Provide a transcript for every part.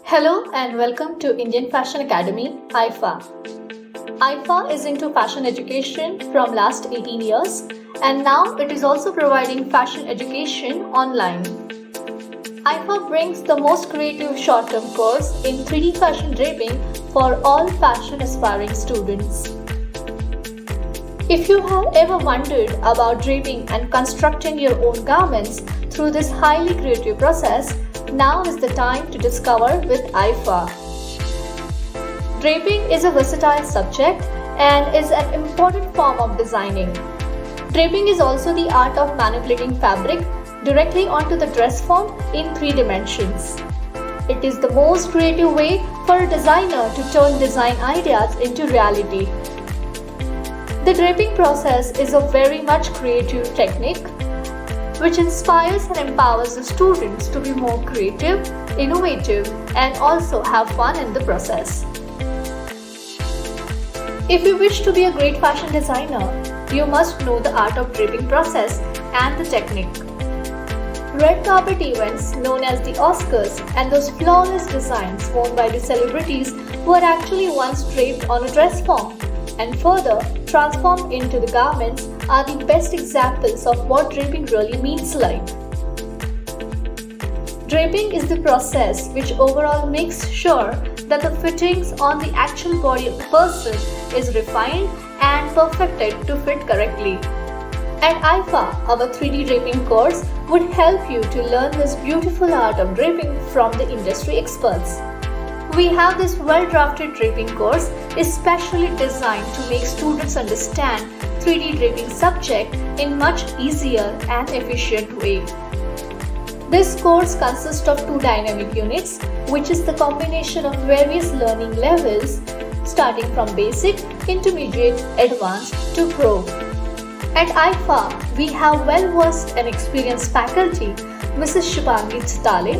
Hello and welcome to Indian Fashion Academy, IFA. IFA is into fashion education from last 18 years and now it is also providing fashion education online. IFA brings the most creative short-term course in 3D fashion draping for all fashion aspiring students. If you have ever wondered about draping and constructing your own garments through this highly creative process, now is the time to discover with IFA. Draping is a versatile subject and is an important form of designing. Draping is also the art of manipulating fabric directly onto the dress form in 3 dimensions. It is the most creative way for a designer to turn design ideas into reality. The draping process is a very much creative technique which inspires and empowers the students to be more creative, innovative, and also have fun in the process. If you wish to be a great fashion designer, you must know the art of draping process and the technique. Red carpet events known as the Oscars and those flawless designs worn by the celebrities were actually once draped on a dress form and further transformed into the garments are the best examples of what draping really means like. Draping is the process which overall makes sure that the fittings on the actual body of the person is refined and perfected to fit correctly. At IFA, our 3D draping course would help you to learn this beautiful art of draping from the industry experts. We have this well-drafted draping course especially designed to make students understand 3D draping subject in much easier and efficient way. This course consists of 2 dynamic units, which is the combination of various learning levels starting from basic, intermediate, advanced to pro. At IFA, we have well-versed and experienced faculty, Mrs. Shubhangi Chitale,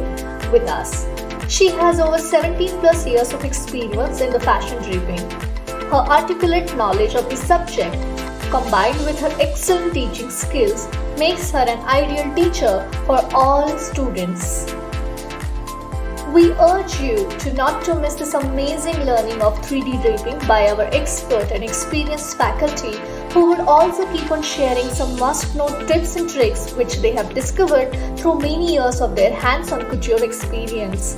with us. She has over 17 plus years of experience in the fashion draping. Her articulate knowledge of the subject, combined with her excellent teaching skills, makes her an ideal teacher for all students. We urge you to not to miss this amazing learning of 3D draping by our expert and experienced faculty who would also keep on sharing some must-know tips and tricks which they have discovered through many years of their hands-on couture experience.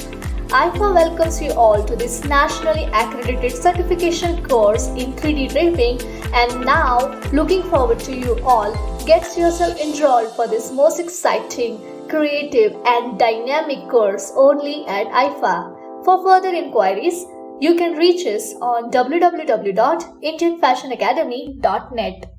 IFA welcomes you all to this nationally accredited certification course in 3D draping and now looking forward to you all. Get yourself enrolled for this most exciting, creative and dynamic course only at IFA. For further inquiries, you can reach us on www.indianfashionacademy.net.